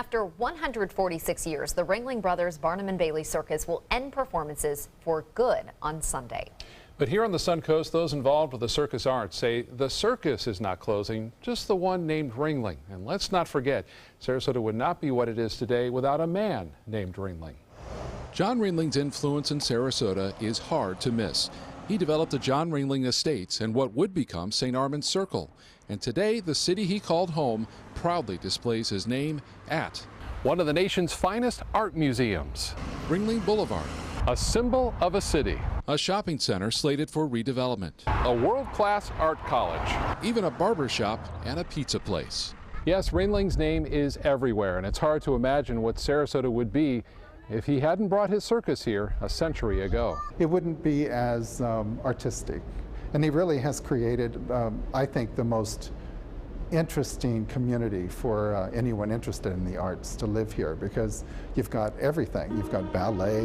After 146 years, the Ringling Brothers Barnum and Bailey Circus will end performances for good on Sunday. But here on the Suncoast, those involved with the circus arts say the circus is not closing, just the one named Ringling. And let's not forget, Sarasota would not be what it is today without a man named Ringling. John Ringling's influence in Sarasota is hard to miss. He developed the John Ringling Estates and what would become St. Armand's Circle. And today, the city he called home proudly displays his name at one of the nation's finest art museums, Ringling Boulevard, a symbol of a city, a shopping center slated for redevelopment, a world-class art college, even a barber shop and a pizza place. Yes, Ringling's name is everywhere, and it's hard to imagine what Sarasota would be if he hadn't brought his circus here a century ago. It wouldn't be as artistic. And he really has created, I think, the most interesting community for anyone interested in the arts to live here, because you've got everything. You've got ballet,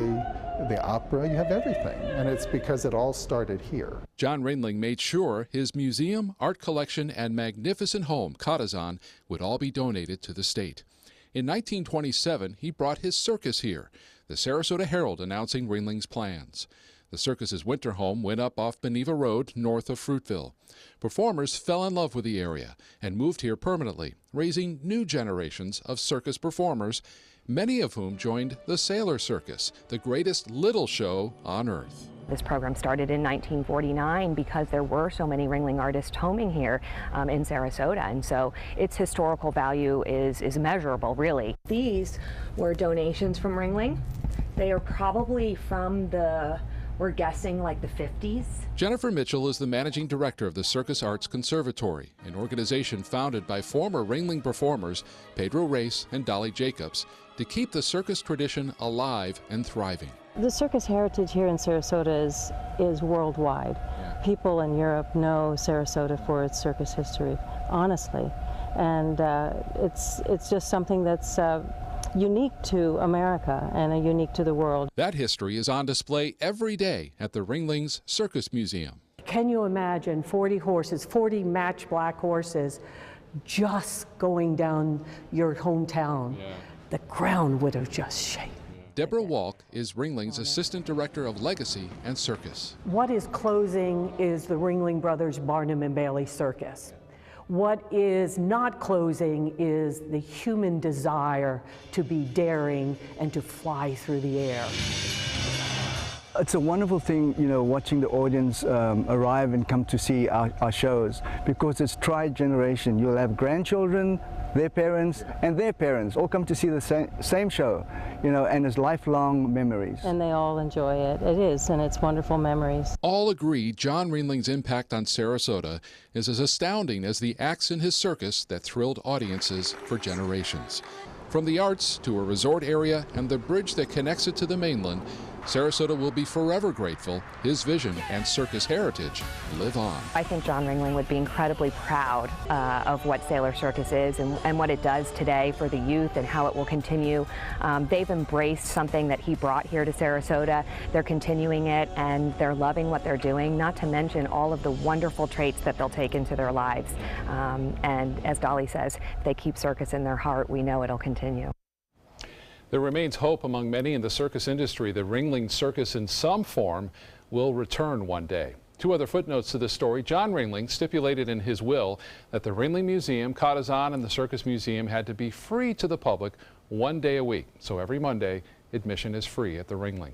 the opera, you have everything. And it's because it all started here. John Ringling made sure his museum, art collection, and magnificent home, Cottazon, would all be donated to the state. In 1927, he brought his circus here, the Sarasota Herald announcing Ringling's plans. The circus's winter home went up off Beneva Road, north of Fruitville. Performers fell in love with the area and moved here permanently, raising new generations of circus performers, many of whom joined the Sailor Circus, the greatest little show on earth. This program started in 1949 because there were so many Ringling artists homing here in Sarasota, and so its historical value is immeasurable, really. These were donations from Ringling. They are probably from we're guessing like the 50s. Jennifer Mitchell is the managing director of the Circus Arts Conservatory, an organization founded by former Ringling performers Pedro Reyes and Dolly Jacobs to keep the circus tradition alive and thriving. The circus heritage here in Sarasota is worldwide. People in Europe know Sarasota for its circus history, honestly. And it's just something that's unique to America and unique to the world. That history is on display every day at the Ringling's Circus Museum. Can you imagine 40 horses, 40 match black horses, just going down your hometown? Yeah. The ground would have just shaken. Deborah Walk is Ringling's Assistant Director of Legacy and Circus. What is closing is the Ringling Brothers Barnum and Bailey Circus. What is not closing is the human desire to be daring and to fly through the air. It's a wonderful thing, you know, watching the audience arrive and come to see our shows, because it's tri-generation. You'll have grandchildren, their parents, and their parents all come to see the same show, you know, and it's lifelong memories. And they all enjoy it. It is, and it's wonderful memories. All agree John Ringling's impact on Sarasota is as astounding as the acts in his circus that thrilled audiences for generations. From the arts to a resort area and the bridge that connects it to the mainland, Sarasota will be forever grateful his vision and circus heritage live on. I think John Ringling would be incredibly proud of what Sailor Circus is and what it does today for the youth and how it will continue. They've embraced something that he brought here to Sarasota. They're continuing it and they're loving what they're doing, not to mention all of the wonderful traits that they'll take into their lives. And as Dolly says, if they keep circus in their heart, we know it'll continue. There remains hope among many in the circus industry that Ringling Circus in some form will return one day. Two other footnotes to this story. John Ringling stipulated in his will that the Ringling Museum, Cottazon, and the Circus Museum had to be free to the public one day a week. So every Monday, admission is free at the Ringling.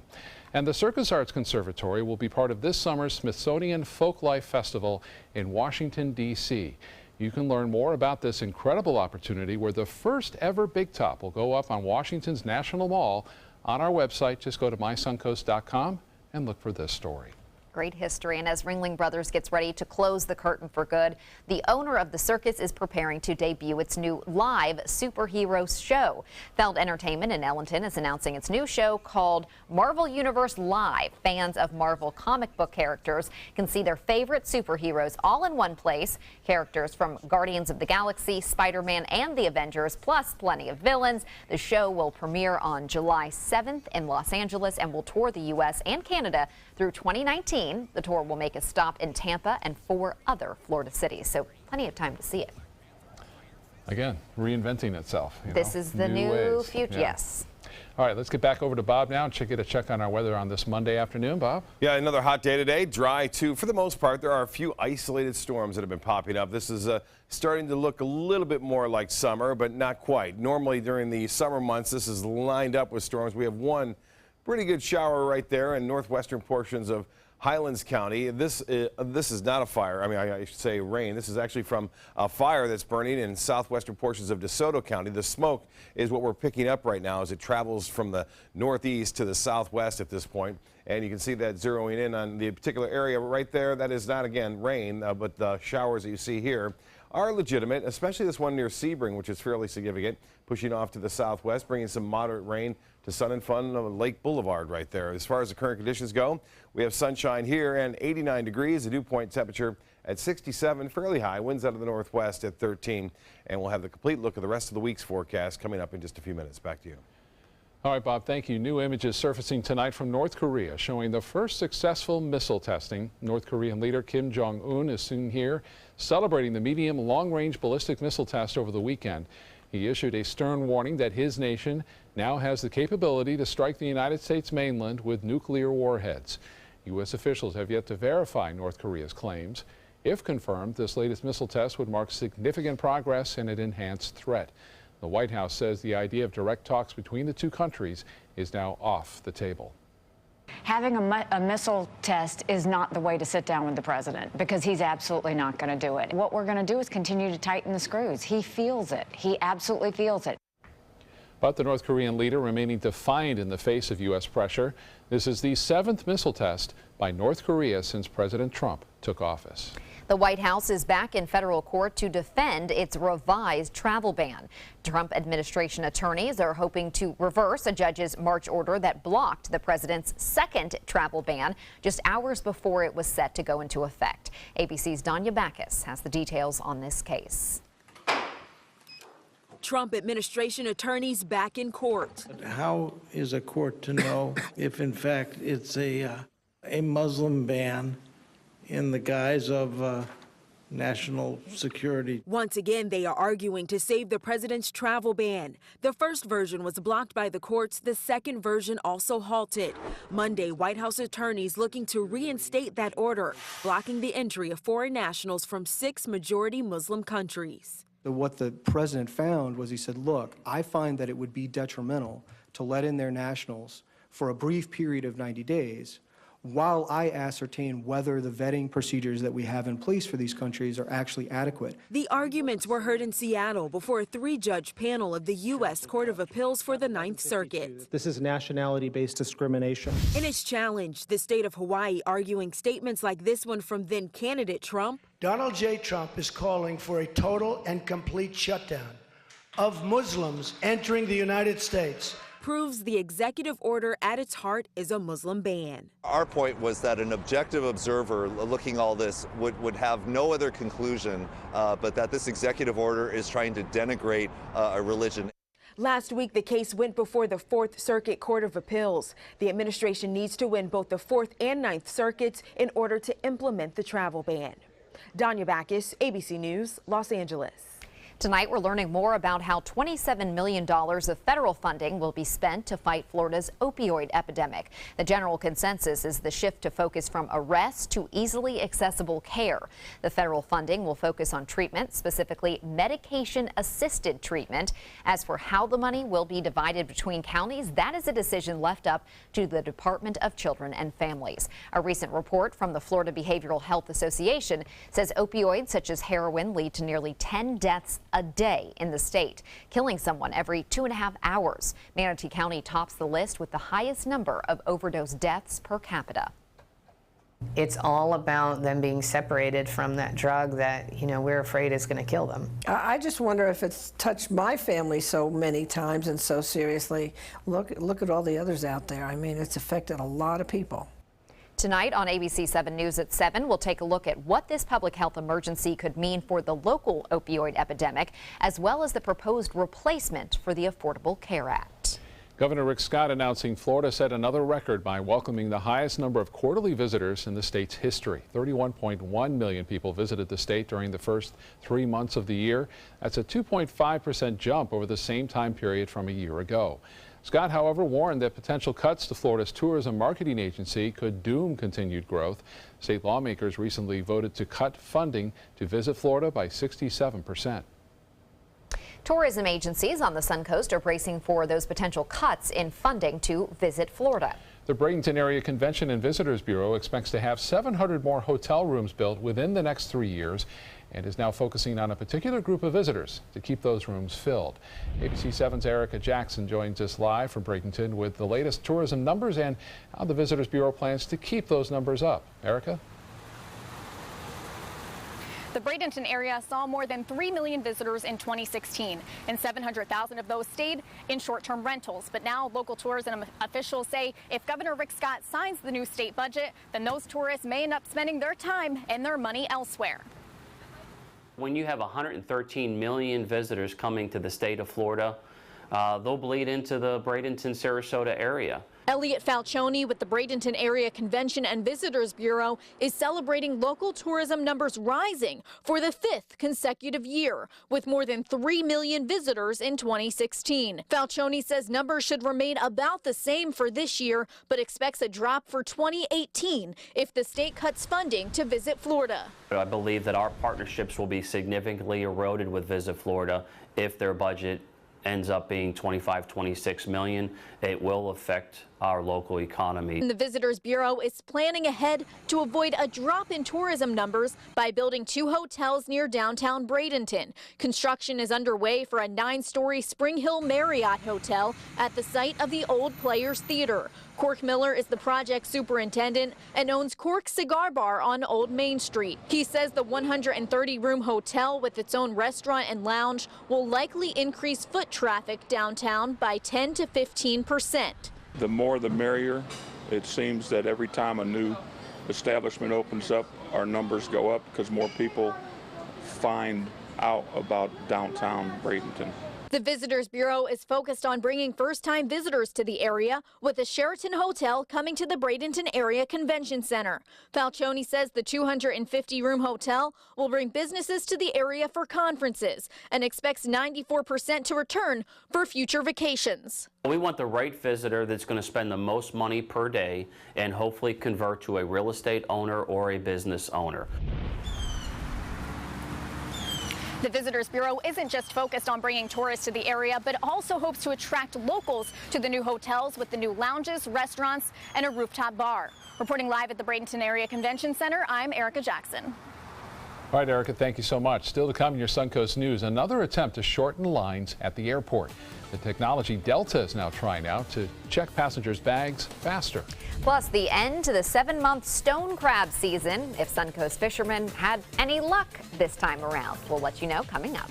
And the Circus Arts Conservatory will be part of this summer's Smithsonian Folklife Festival in Washington, D.C. You can learn more about this incredible opportunity where the first ever Big Top will go up on Washington's National Mall on our website. Just go to mysuncoast.com and look for this story. Great history, and as Ringling Brothers gets ready to close the curtain for good, the owner of the circus is preparing to debut its new live superhero show. Feld Entertainment in Ellenton is announcing its new show called Marvel Universe Live. Fans of Marvel comic book characters can see their favorite superheroes all in one place. Characters from Guardians of the Galaxy, Spider-Man, and the Avengers, plus plenty of villains. The show will premiere on July 7th in Los Angeles and will tour the U.S. and Canada through 2019. The tour will make a stop in Tampa and 4 other Florida cities, so plenty of time to see it. Again, reinventing itself. This is the new ways. future. Yeah. Yes. All right, let's get back over to Bob now and get a check on our weather on this Monday afternoon. Bob? Yeah, another hot day today. Dry, too. For the most part, there are a few isolated storms that have been popping up. This is starting to look a little bit more like summer, but not quite. Normally, during the summer months, this is lined up with storms. We have one pretty good shower right there in northwestern portions of Highlands County. This is not a fire. I mean, I should say rain. This is actually from a fire that's burning in southwestern portions of DeSoto County. The smoke is what we're picking up right now as it travels from the northeast to the southwest at this point. And you can see that zeroing in on the particular area right there. That is not, again, rain, but the showers that you see here are legitimate, especially this one near Sebring, which is fairly significant, pushing off to the southwest, bringing some moderate rain to Sun and Fun on Lake Boulevard right there. As far as the current conditions go, we have sunshine here and 89 degrees, the dew point temperature at 67, fairly high, winds out of the northwest at 13, and we'll have the complete look of the rest of the week's forecast coming up in just a few minutes. Back to you. All right, Bob, thank you. New images surfacing tonight from North Korea showing the first successful missile testing. North Korean leader Kim Jong-un is seen here celebrating the medium long-range ballistic missile test over the weekend. He issued a stern warning that his nation now has the capability to strike the United States mainland with nuclear warheads. U.S. officials have yet to verify North Korea's claims. If confirmed, this latest missile test would mark significant progress and an enhanced threat. The White House says the idea of direct talks between the two countries is now off the table. Having a missile test is not the way to sit down with the president, because he's absolutely not going to do it. What we're going to do is continue to tighten the screws. He feels it. He absolutely feels it. But the North Korean leader remaining defiant in the face of U.S. pressure. This is the 7th missile test by North Korea since President Trump took office. The White House is back in federal court to defend its revised travel ban. Trump administration attorneys are hoping to reverse a judge's March order that blocked the president's second travel ban just hours before it was set to go into effect. ABC's Danya Backus has the details on this case. Trump administration attorneys back in court. How is a court to know if, in fact, it's a Muslim ban in the guise of national security? Once again, they are arguing to save the president's travel ban. The first version was blocked by the courts. The second version also halted. Monday, White House attorneys looking to reinstate that order, blocking the entry of foreign nationals from 6 majority Muslim countries. What the president found was he said, look, I find that it would be detrimental to let in their nationals for a brief period of 90 days while I ascertain whether the vetting procedures that we have in place for these countries are actually adequate. The arguments were heard in Seattle before a 3-judge panel of the U.S. Court of Appeals for the 9th Circuit. This is nationality-based discrimination. In its challenge, the state of Hawaii arguing statements like this one from then-candidate Trump. Donald J. Trump is calling for a total and complete shutdown of Muslims entering the United States. Proves the executive order at its heart is a Muslim ban. Our point was that an objective observer looking all this would have no other conclusion but that this executive order is trying to denigrate a religion. Last week, the case went before the 4th Circuit Court of Appeals. The administration needs to win both the 4th and 9th Circuits in order to implement the travel ban. Danya Backus, ABC News, Los Angeles. Tonight, we're learning more about how $27 million of federal funding will be spent to fight Florida's opioid epidemic. The general consensus is the shift to focus from arrest to easily accessible care. The federal funding will focus on treatment, specifically medication-assisted treatment. As for how the money will be divided between counties, that is a decision left up to the Department of Children and Families. A recent report from the Florida Behavioral Health Association says opioids such as heroin lead to nearly 10 deaths a day in the state, killing someone every 2.5 hours. Manatee County tops the list with the highest number of overdose deaths per capita. It's all about them being separated from that drug that, we're afraid is going to kill them. I just wonder if it's touched my family so many times and so seriously. Look at all the others out there. I mean, it's affected a lot of people. Tonight on ABC7 News at 7, we'll take a look at what this public health emergency could mean for the local opioid epidemic, as well as the proposed replacement for the Affordable Care Act. Governor Rick Scott announcing Florida set another record by welcoming the highest number of quarterly visitors in the state's history. 31.1 million people visited the state during the first 3 months of the year. That's a 2.5% jump over the same time period from a year ago. Scott, however, warned that potential cuts to Florida's tourism marketing agency could doom continued growth. State lawmakers recently voted to cut funding to Visit Florida by 67%. Tourism agencies on the Suncoast are bracing for those potential cuts in funding to Visit Florida. The Bradenton Area Convention and Visitors Bureau expects to have 700 more hotel rooms built within the next 3 years and is now focusing on a particular group of visitors to keep those rooms filled. ABC7's Erica Jackson joins us live from Bradenton with the latest tourism numbers and how the Visitors Bureau plans to keep those numbers up. Erica? The Bradenton area saw more than 3 million visitors in 2016, and 700,000 of those stayed in short-term rentals. But now local tourism officials say if Governor Rick Scott signs the new state budget, then those tourists may end up spending their time and their money elsewhere. When you have 113 million visitors coming to the state of Florida, they'll bleed into the Bradenton-Sarasota area. Elliot Falcioni with the Bradenton Area Convention and Visitors Bureau is celebrating local tourism numbers rising for the 5th consecutive year, with more than 3 million visitors in 2016. Falcioni says numbers should remain about the same for this year, but expects a drop for 2018 if the state cuts funding to Visit Florida. I believe that our partnerships will be significantly eroded with Visit Florida if their budget ends up being 26 million. It will affect our local economy. The Visitors Bureau is planning ahead to avoid a drop in tourism numbers by building 2 hotels near downtown Bradenton. Construction is underway for a 9-story Spring Hill Marriott hotel at the site of the old Players Theater. Cork Miller is the project superintendent and owns Cork Cigar Bar on Old Main Street. He says the 130-room hotel with its own restaurant and lounge will likely increase foot traffic downtown by 10 to 15%. The more the merrier. It seems that every time a new establishment opens up, our numbers go up because more people find out about downtown Bradenton. The Visitors Bureau is focused on bringing first-time visitors to the area, with the Sheraton Hotel coming to the Bradenton Area Convention Center. Falcioni says the 250-room hotel will bring businesses to the area for conferences and expects 94% to return for future vacations. We want the right visitor that's going to spend the most money per day and hopefully convert to a real estate owner or a business owner. The Visitors Bureau isn't just focused on bringing tourists to the area, but also hopes to attract locals to the new hotels with the new lounges, restaurants, and a rooftop bar. Reporting live at the Bradenton Area Convention Center, I'm Erica Jackson. All right, Erica, thank you so much. Still to come in your Suncoast News, another attempt to shorten lines at the airport. The technology Delta is now trying out to check passengers' bags faster. Plus, the end to the 7-month stone crab season, if Suncoast fishermen had any luck this time around. We'll let you know coming up.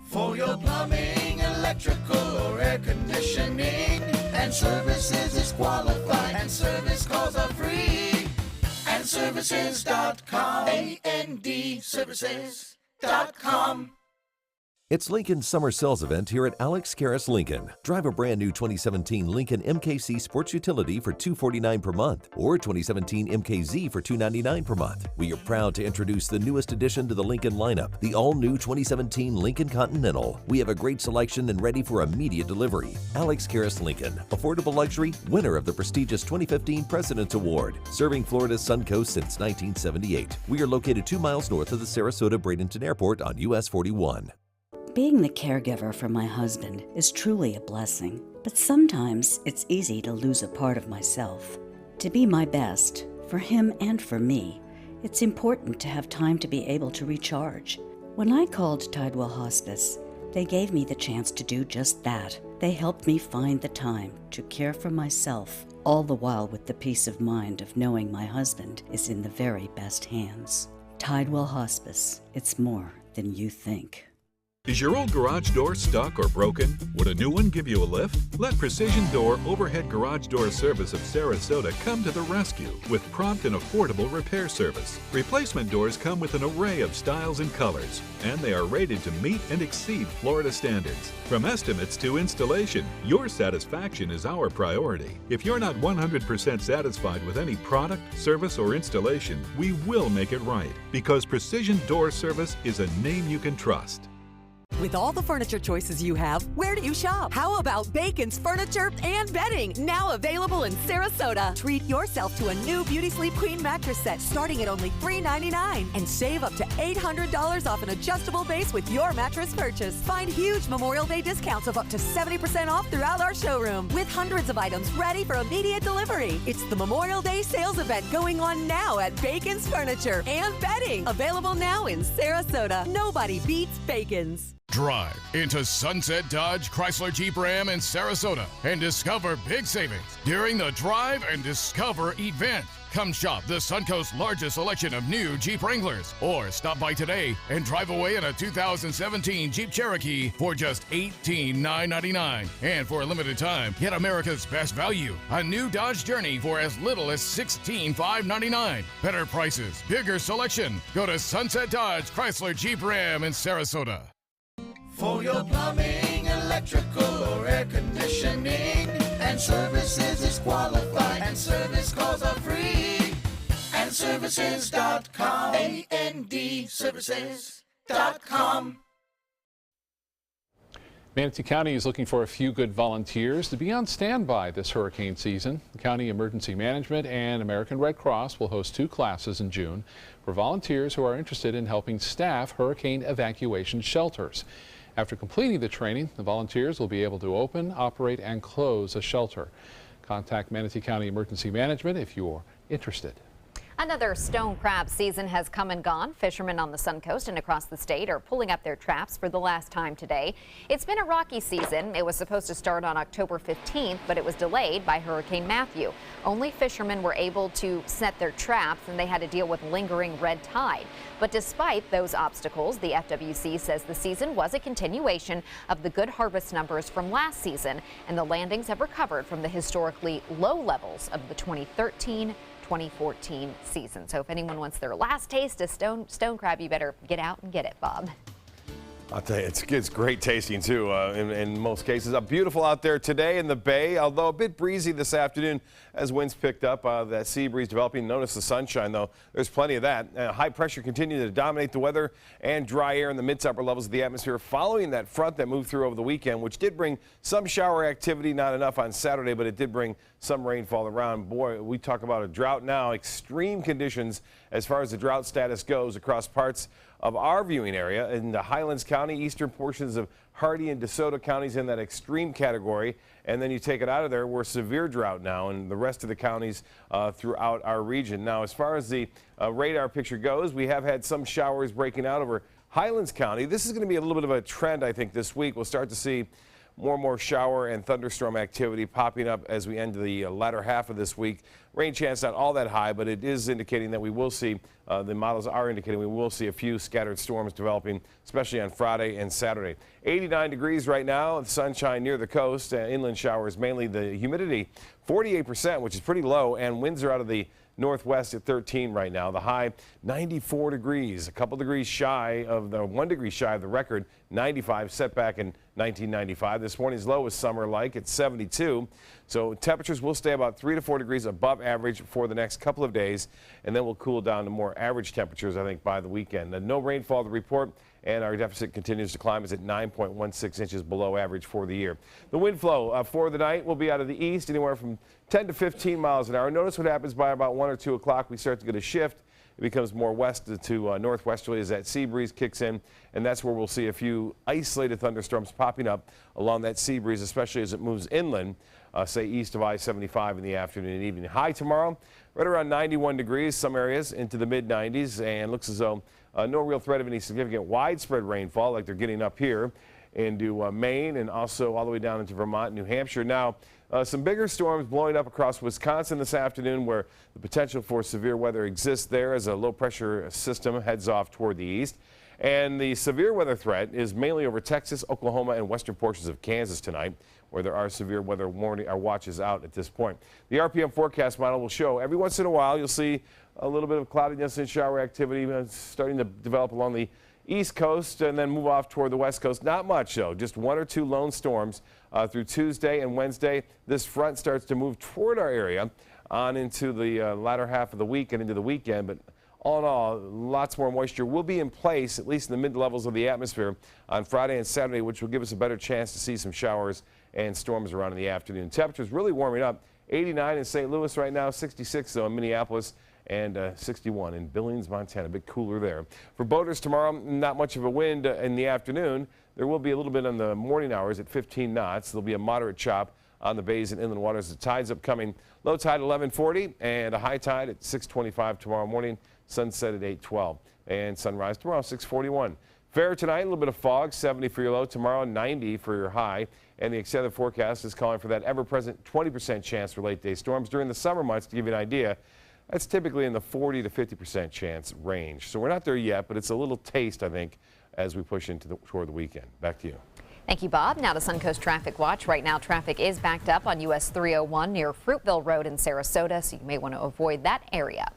For your plumbing, electrical, or air conditioning, and services is qualified, and service calls are free. And services.com, A-N-D, services.com. It's Lincoln's summer sales event here at Alex Karras Lincoln. Drive a brand new 2017 Lincoln MKC Sports Utility for $249 per month or 2017 MKZ for $299 per month. We are proud to introduce the newest addition to the Lincoln lineup, the all-new 2017 Lincoln Continental. We have a great selection and ready for immediate delivery. Alex Karras Lincoln, affordable luxury, winner of the prestigious 2015 President's Award, serving Florida's Suncoast since 1978. We are located 2 miles north of the Sarasota-Bradenton Airport on US 41. Being the caregiver for my husband is truly a blessing, but sometimes it's easy to lose a part of myself. To be my best, for him and for me, it's important to have time to be able to recharge. When I called Tidewell Hospice, they gave me the chance to do just that. They helped me find the time to care for myself, all the while with the peace of mind of knowing my husband is in the very best hands. Tidewell Hospice, it's more than you think. Is your old garage door stuck or broken? Would a new one give you a lift? Let Precision Door Overhead Garage Door Service of Sarasota come to the rescue with prompt and affordable repair service. Replacement doors come with an array of styles and colors, and they are rated to meet and exceed Florida standards. From estimates to installation, your satisfaction is our priority. If you're not 100% satisfied with any product, service, or installation, we will make it right, because Precision Door Service is a name you can trust. With all the furniture choices you have, where do you shop? How about Bacon's Furniture and Bedding, now available in Sarasota? Treat yourself to a new Beauty Sleep Queen mattress set starting at only $399 and save up to $800 off an adjustable base with your mattress purchase. Find huge Memorial Day discounts of up to 70% off throughout our showroom with hundreds of items ready for immediate delivery. It's the Memorial Day sales event going on now at Bacon's Furniture and Bedding, available now in Sarasota. Nobody beats Bacon's. Drive into Sunset Dodge Chrysler Jeep Ram in Sarasota and discover big savings during the Drive and Discover event. Come shop the Suncoast's largest selection of new Jeep Wranglers, or stop by today and drive away in a 2017 Jeep Cherokee for just $18,999. And for a limited time, get America's best value, a new Dodge Journey for as little as $16,599. Better prices, bigger selection. Go to Sunset Dodge Chrysler Jeep Ram in Sarasota. For your plumbing, electrical, or air conditioning, and services is qualified, and service calls are free. And services.com, ANDservices.com. Manatee County is looking for a few good volunteers to be on standby this hurricane season. The County Emergency Management and American Red Cross will host 2 classes in June for volunteers who are interested in helping staff hurricane evacuation shelters. After completing the training, the volunteers will be able to open, operate, and close a shelter. Contact Manatee County Emergency Management if you're interested. Another stone crab season has come and gone. Fishermen on the Suncoast and across the state are pulling up their traps for the last time today. It's been a rocky season. It was supposed to start on October 15th, but it was delayed by Hurricane Matthew. Only fishermen were able to set their traps, and they had to deal with lingering red tide. But despite those obstacles, the FWC says the season was a continuation of the good harvest numbers from last season, and the landings have recovered from the historically low levels of the 2013-2014 season. So if anyone wants their last taste of stone crab, you better get out and get it, Bob. I'll tell you, it's great tasting too in most cases. Beautiful out there today in the bay, although a bit breezy this afternoon as winds picked up. That sea breeze developing. Notice the sunshine, though. There's plenty of that. High pressure continued to dominate the weather, and dry air in the mid to upper levels of the atmosphere following that front that moved through over the weekend, which did bring some shower activity. Not enough on Saturday, but it did bring some rainfall around. Boy, we talk about a drought now. Extreme conditions as far as the drought status goes across parts of our viewing area in the Highlands County, eastern portions of Hardee and DeSoto counties in that extreme category. And then you take it out of there, we're severe drought now in the rest of the counties throughout our region. Now, as far as the radar picture goes, we have had some showers breaking out over Highlands County. This is going to be a little bit of a trend, I think, this week. We'll start to see more and more shower and thunderstorm activity popping up as we end the latter half of this week. Rain chance not all that high, but it is indicating that we will see, the models are indicating we will see a few scattered storms developing, especially on Friday and Saturday. 89 degrees right now, the sunshine near the coast, inland showers mainly. The humidity 48%, which is pretty low, and winds are out of the northwest at 13 right now. The high 94 degrees, a couple degrees shy of the 1 degree shy of the record 95 set back in 1995. This morning's low is summer-like at 72. So temperatures will stay about 3 to 4 degrees above average for the next couple of days, and then we'll cool down to more average temperatures, I think, by the weekend. No rainfall to report, and our deficit continues to climb. It's at 9.16 inches below average for the year. The wind flow for the night will be out of the east, anywhere from 10 to 15 miles an hour. Notice what happens by about 1 or 2 o'clock. We start to get a shift. It becomes more west to northwesterly as that sea breeze kicks in, and that's where we'll see a few isolated thunderstorms popping up along that sea breeze, especially as it moves inland, say east of I-75 in the afternoon and evening. High tomorrow, right around 91 degrees, some areas into the mid-90s, and looks as though no real threat of any significant widespread rainfall like they're getting up here into Maine and also all the way down into Vermont and New Hampshire. Now, some bigger storms blowing up across Wisconsin this afternoon, where the potential for severe weather exists there as a low-pressure system heads off toward the east. And the severe weather threat is mainly over Texas, Oklahoma, and western portions of Kansas tonight, where there are severe weather watches out at this point. The RPM forecast model will show every once in a while you'll see a little bit of cloudiness and shower activity starting to develop along the east coast and then move off toward the west coast. Not much, though, just 1 or 2 lone storms through Tuesday and Wednesday. This front starts to move toward our area on into the latter half of the week and into the weekend. But all in all, lots more moisture will be in place, at least in the mid-levels of the atmosphere, on Friday and Saturday, which will give us a better chance to see some showers and storms around in the afternoon. Temperatures really warming up. 89 in St. Louis right now, 66 though in Minneapolis, and 61 in Billings, Montana. A bit cooler there. For boaters tomorrow, not much of a wind in the afternoon. There will be a little bit in the morning hours at 15 knots. There'll be a moderate chop on the bays and inland waters. The tide's upcoming. Low tide at 11:40 and a high tide at 6:25 tomorrow morning. Sunset at 8:12 and sunrise tomorrow 6:41. Fair tonight, a little bit of fog, 70 for your low. Tomorrow, 90 for your high. And the extended forecast is calling for that ever-present 20% chance for late-day storms during the summer months. To give you an idea, that's typically in the 40 to 50% chance range. So we're not there yet, but it's a little taste, I think, as we push into toward the weekend. Back to you. Thank you, Bob. Now to Suncoast Traffic Watch. Right now, traffic is backed up on US 301 near Fruitville Road in Sarasota, so you may want to avoid that area.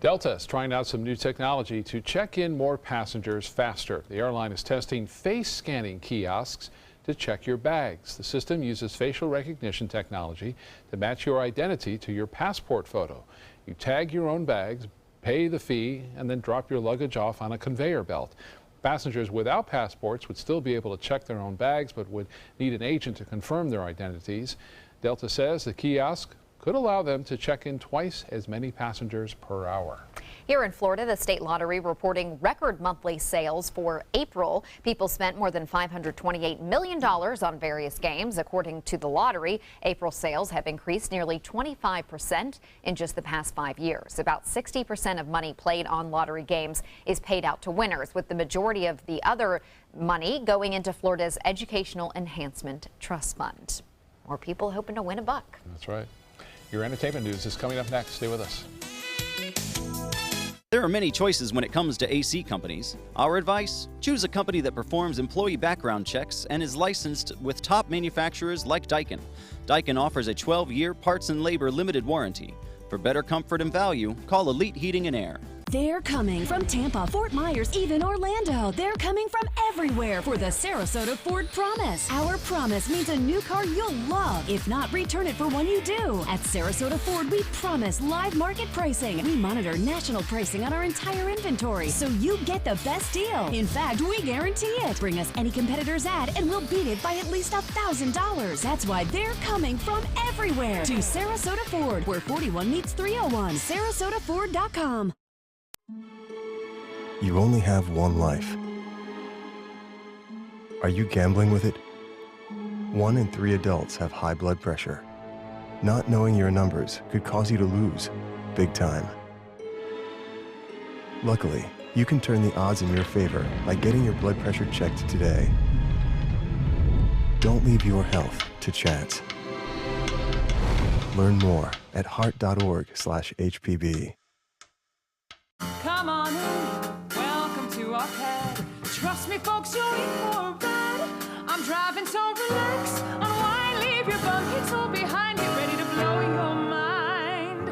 Delta is trying out some new technology to check in more passengers faster. The airline is testing face scanning kiosks to check your bags. The system uses facial recognition technology to match your identity to your passport photo. You tag your own bags, pay the fee, and then drop your luggage off on a conveyor belt. Passengers without passports would still be able to check their own bags, but would need an agent to confirm their identities. Delta says the kiosk could allow them to check in twice as many passengers per hour. Here in Florida, the state lottery reporting record monthly sales for April. People spent more than $528 million on various games. According to the lottery, April sales have increased nearly 25% in just the past 5 years. About 60% of money played on lottery games is paid out to winners, with the majority of the other money going into Florida's Educational Enhancement Trust Fund. More people hoping to win a buck. That's right. Your entertainment news is coming up next. Stay with us. There are many choices when it comes to AC companies. Our advice? Choose a company that performs employee background checks and is licensed with top manufacturers like Daikin. Daikin offers a 12-year parts and labor limited warranty. For better comfort and value, call Elite Heating and Air. They're coming from Tampa, Fort Myers, even Orlando. They're coming from everywhere for the Sarasota Ford Promise. Our promise means a new car you'll love. If not, return it for one you do. At Sarasota Ford, we promise live market pricing. We monitor national pricing on our entire inventory, so you get the best deal. In fact, we guarantee it. Bring us any competitor's ad, and we'll beat it by at least $1,000. That's why they're coming from everywhere to Sarasota Ford, where 41 meets 301. SarasotaFord.com. You only have one life. Are you gambling with it? 1 in 3 adults have high blood pressure. Not knowing your numbers could cause you to lose, big time. Luckily, you can turn the odds in your favor by getting your blood pressure checked today. Don't leave your health to chance. Learn more at heart.org/HPB. Come on in, welcome to our pad. Trust me, folks, you're in for a ride. I'm driving, so relax. Unwind, leave your buckets all behind. Get ready to blow your mind.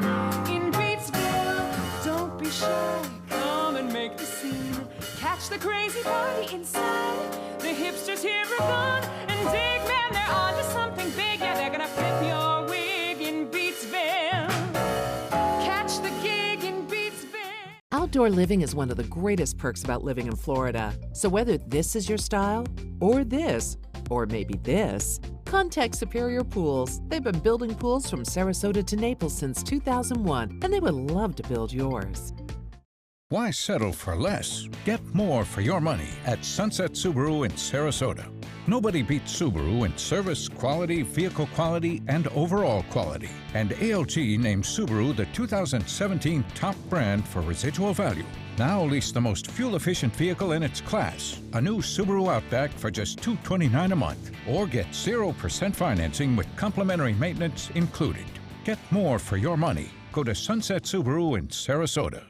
In Beatsville, don't be shy. Come and make the scene. Catch the crazy party inside. The hipsters here are gone. And dig, man, they're on to something big. Yeah, they're gonna flip your wig in Beatsville. Catch the gig in Beatsville. Outdoor living is one of the greatest perks about living in Florida. So whether this is your style, or this, or maybe this, contact Superior Pools. They've been building pools from Sarasota to Naples since 2001, and they would love to build yours. Why settle for less? Get more for your money at Sunset Subaru in Sarasota. Nobody beats Subaru in service, quality, vehicle quality, and overall quality. And ALT named Subaru the 2017 top brand for residual value. Now lease the most fuel-efficient vehicle in its class, a new Subaru Outback for just $229 a month. Or get 0% financing with complimentary maintenance included. Get more for your money. Go to Sunset Subaru in Sarasota.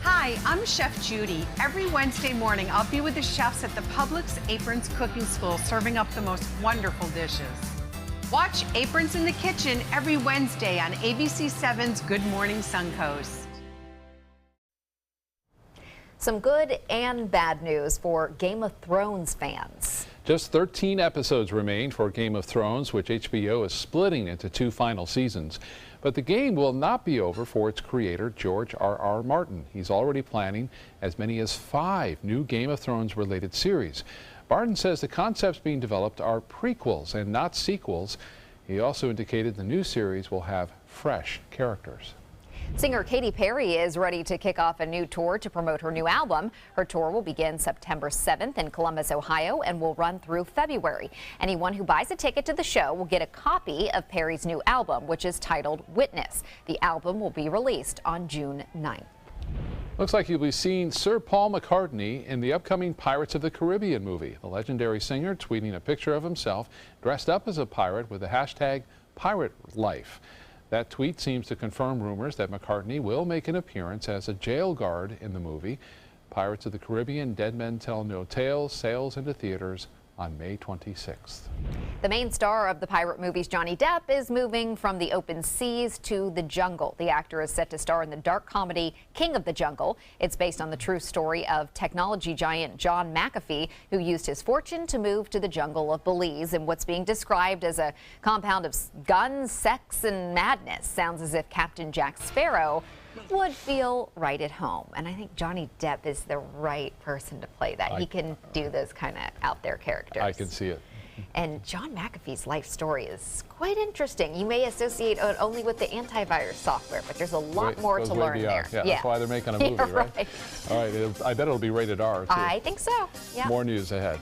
Hi, Hi, I'm Chef Judy. Every Wednesday morning, I'll be with the chefs at the Publix Aprons Cooking School serving up the most wonderful dishes. Watch Aprons in the Kitchen every Wednesday on ABC7's Good Morning Suncoast. Some good and bad news for Game of Thrones fans. Just 13 episodes remain for Game of Thrones, which HBO is splitting into 2 final seasons. But the game will not be over for its creator, George R.R. Martin. He's already planning as many as 5 new Game of Thrones related series. Martin says the concepts being developed are prequels and not sequels. He also indicated the new series will have fresh characters. Singer Katy Perry is ready to kick off a new tour to promote her new album. Her tour will begin September 7th in Columbus, Ohio, and will run through February. Anyone who buys a ticket to the show will get a copy of Perry's new album, which is titled Witness. The album will be released on June 9th. Looks like you'll be seeing Sir Paul McCartney in the upcoming Pirates of the Caribbean movie. The legendary singer tweeting a picture of himself dressed up as a pirate with the hashtag #PirateLife. That tweet seems to confirm rumors that McCartney will make an appearance as a jail guard in the movie. Pirates of the Caribbean: Dead Men Tell No Tales sails into theaters on May 26th. The main star of the pirate movies, Johnny Depp, is moving from the open seas to the jungle. The actor is set to star in the dark comedy King of the Jungle. It's based on the true story of technology giant John McAfee, who used his fortune to move to the jungle of Belize in what's being described as a compound of guns, sex, and madness. Sounds as if Captain Jack Sparrow would feel right at home. And I think Johnny Depp is the right person to play that. He can do those kind of out there characters. I can see it. And John McAfee's life story is quite interesting. You may associate it only with the antivirus software, but there's a lot more to learn there. Yeah, that's why they're making a movie, right? All right, I bet it'll be rated R, too. I think so, yeah. More news ahead.